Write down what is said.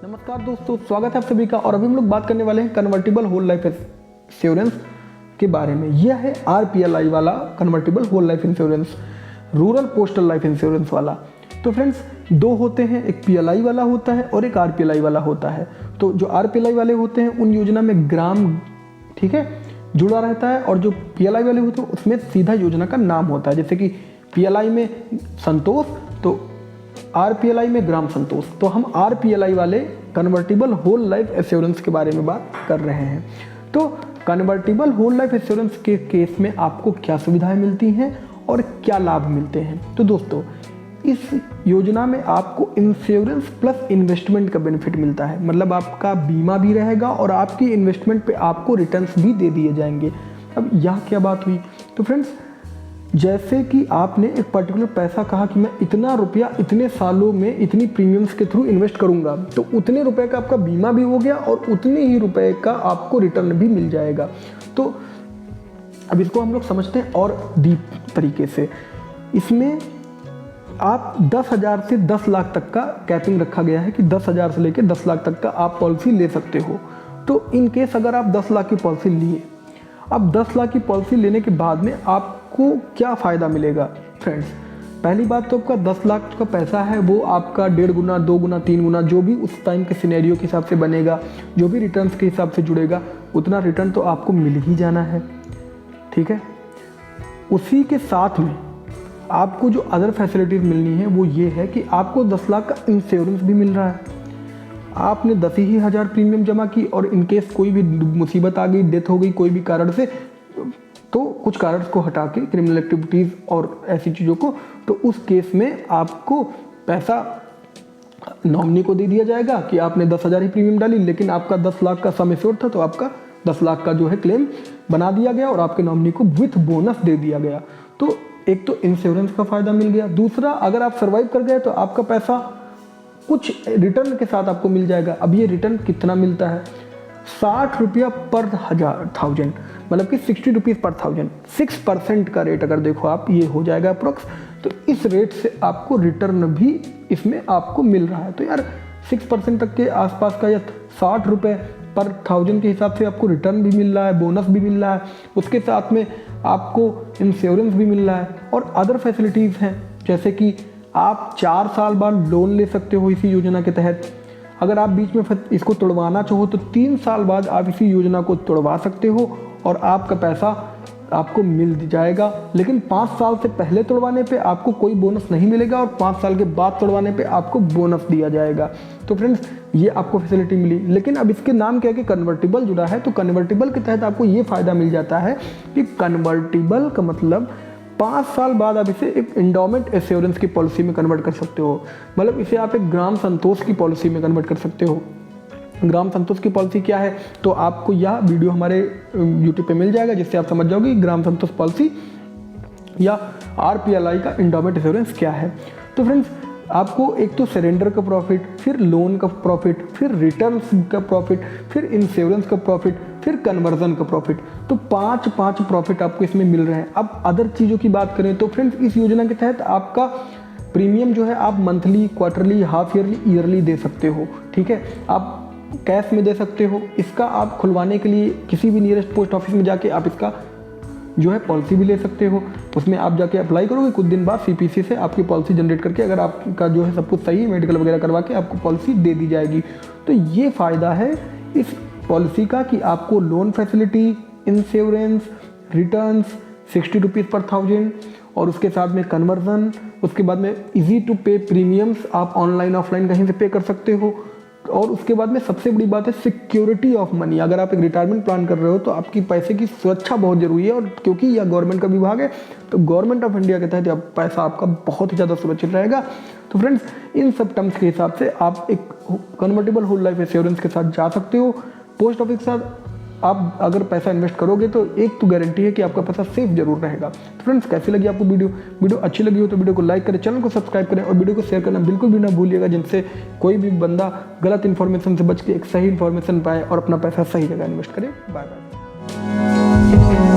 नमस्कार दोस्तों, स्वागत है आप सभी का। और अभी हम लोग बात करने वाले हैं कन्वर्टिबल होल लाइफ इंश्योरेंस के बारे में। यह है आरपीएलआई वाला convertible whole life insurance, rural postal life insurance वाला। तो फ्रेंड्स, दो होते हैं, एक पीएलआई वाला होता है और एक आरपीएलआई वाला होता है। तो जो आरपीएलआई वाले होते हैं उन योजना में ग्राम, ठीक है, जुड़ा रहता है, और जो पीएलआई वाले होते हैं उसमें सीधा योजना का नाम होता है। जैसे कि पीएलआई में संतोष, तो आरपीएलआई में ग्राम संतोष। तो हम आरपीएलआई वाले कन्वर्टिबल होल लाइफ एश्योरेंस के बारे में बात कर रहे हैं। तो कन्वर्टिबल होल लाइफ एश्योरेंस के केस में आपको क्या सुविधाएं मिलती हैं और क्या लाभ मिलते हैं। तो दोस्तों, इस योजना में आपको इंश्योरेंस प्लस इन्वेस्टमेंट का बेनिफिट मिलता है। मतलब आपका बीमा भी रहेगा और आपकी इन्वेस्टमेंट पे आपको रिटर्न्स भी दे दिए जाएंगे। अब यह क्या बात हुई? तो फ्रेंड्स, जैसे कि आपने एक पर्टिकुलर पैसा कहा कि मैं इतना रुपया इतने सालों में इतनी प्रीमियम्स के थ्रू इन्वेस्ट करूंगा, तो उतने रुपए का आपका बीमा भी हो गया और उतने ही रुपए का आपको रिटर्न भी मिल जाएगा। तो अब इसको हम लोग समझते हैं और डीप तरीके से। इसमें आप 10,000 से 10 लाख तक का कैपिंग रखा गया है कि 10,000 से लेकर 10 लाख तक का आप पॉलिसी ले सकते हो। तो इन केस अगर आप 10 लाख की पॉलिसी लिए, अब 10 लाख की पॉलिसी लेने के बाद में आपको क्या फ़ायदा मिलेगा फ्रेंड्स? पहली बात तो आपका 10 लाख का पैसा है वो आपका 1.5 गुना, 2 गुना, 3 गुना, जो भी उस टाइम के सिनेरियो के हिसाब से बनेगा, जो भी रिटर्न्स के हिसाब से जुड़ेगा, उतना रिटर्न तो आपको मिल ही जाना है, ठीक है। उसी के साथ में आपको जो अदर फैसिलिटीज़ मिलनी है वो ये है कि आपको 10 लाख का इंश्योरेंस भी मिल रहा है। आपने 10,000 प्रीमियम जमा की और इनकेस कोई भी मुसीबत आ गई, डेथ हो गई कोई भी कारण से, तो कुछ कारण को हटा के क्रिमिनल एक्टिविटीज़ और ऐसी चीज़ों को, तो उस केस में आपको पैसा नॉमिनी को दे दिया जाएगा कि आपने 10,000 ही प्रीमियम डाली, लेकिन आपका 10 लाख का सम एश्योर्ड था, तो आपका 10 लाख का जो है क्लेम बना दिया गया और आपके नॉमिनी को विथ बोनस दे दिया गया। तो एक तो इंश्योरेंस का फ़ायदा मिल गया। दूसरा, अगर आप सर्वाइव कर गए तो आपका पैसा कुछ रिटर्न के साथ आपको मिल जाएगा। अब ये रिटर्न कितना मिलता है? 60 रुपया पर 1000, मतलब कि 60 रुपीज़ पर 1000। 6% का रेट अगर देखो आप, ये हो जाएगा अप्रोक्स। तो इस रेट से आपको रिटर्न भी इसमें आपको मिल रहा है। तो यार 6% तक के आसपास का या 60 रुपये पर 1000 के हिसाब से आपको रिटर्न भी मिल रहा है, बोनस भी मिल रहा है, उसके साथ में आपको इंश्योरेंस भी मिल रहा है और अदर फैसिलिटीज़ हैं। जैसे कि आप 4 साल बाद लोन ले सकते हो इसी योजना के तहत। अगर आप बीच में इसको तोड़वाना चाहो तो 3 साल बाद आप इसी योजना को तोड़वा सकते हो और आपका पैसा आपको मिल जाएगा। लेकिन 5 साल से पहले तोड़वाने पे आपको कोई बोनस नहीं मिलेगा और 5 साल के बाद तोड़वाने पे आपको बोनस दिया जाएगा। तो फ्रेंड्स, ये आपको फैसिलिटी मिली। लेकिन अब इसके नाम क्या है कि कन्वर्टिबल जुड़ा है, तो कन्वर्टिबल के तहत आपको ये फ़ायदा मिल जाता है कि कन्वर्टिबल का मतलब 5 साल बाद आप इसे एक इंडोमेंट एश्योरेंस की पॉलिसी में कन्वर्ट कर सकते हो। मतलब इसे आप एक ग्राम संतोष की पॉलिसी में कन्वर्ट कर सकते हो। ग्राम संतोष की पॉलिसी क्या है, तो आपको यह वीडियो हमारे YouTube पे मिल जाएगा, जिससे आप समझ जाओगे ग्राम संतोष पॉलिसी या आरपीएलआई का इंडोमेंट एश्योरेंस क्या है। तो फ्रेंड्स, आपको एक तो सरेंडर का प्रॉफिट, फिर लोन का प्रॉफिट, फिर रिटर्न्स का प्रॉफिट, फिर इंश्योरेंस का प्रॉफिट, फिर कन्वर्जन का प्रॉफिट, तो 5 प्रॉफिट आपको इसमें मिल रहे हैं। अब अदर चीज़ों की बात करें तो फ्रेंड्स, इस योजना के तहत आपका प्रीमियम जो है आप monthly, quarterly, half yearly, yearly दे सकते हो, ठीक है। आप कैश में दे सकते हो। इसका आप खुलवाने के लिए किसी भी नियरेस्ट पोस्ट ऑफिस में जाके आप इसका जो है पॉलिसी भी ले सकते हो। उसमें आप जाके अप्लाई करोगे, कुछ दिन बाद सीपीसी से आपकी पॉलिसी जनरेट करके, अगर आपका जो है सब कुछ सही है, मेडिकल वगैरह करवा के आपको पॉलिसी दे दी जाएगी। तो ये फ़ायदा है इस पॉलिसी का कि आपको loan facility, insurance, returns 60 rupees पर 1000 और उसके साथ में कन्वर्जन, उसके बाद में इजी टू पे प्रीमियम्स आप ऑनलाइन ऑफलाइन कहीं से पे कर सकते हो। और उसके बाद में सबसे बड़ी बात है सिक्योरिटी ऑफ मनी। अगर आप एक रिटायरमेंट प्लान कर रहे हो तो आपकी पैसे की सुरक्षा बहुत ज़रूरी है, और क्योंकि यह गवर्नमेंट का विभाग है तो गवर्नमेंट ऑफ इंडिया के तहत पैसा आपका बहुत ही ज़्यादा सुरक्षित रहेगा। तो फ्रेंड्स, इन सब टर्म्स के हिसाब से आप एक कन्वर्टिबल होल लाइफ इंश्योरेंस के साथ जा सकते हो। पोस्ट ऑफिस के साथ आप अगर पैसा इन्वेस्ट करोगे तो एक तो गारंटी है कि आपका पैसा सेफ जरूर रहेगा। तो फ्रेंड्स, कैसी लगी आपको वीडियो अच्छी लगी हो तो वीडियो को लाइक करें, चैनल को सब्सक्राइब करें और वीडियो को शेयर करना बिल्कुल भी ना भूलिएगा, जिनसे कोई भी बंदा गलत इन्फॉर्मेशन से बच के एक सही इन्फॉर्मेशन पाए और अपना पैसा सही जगह इन्वेस्ट करे। Bye bye.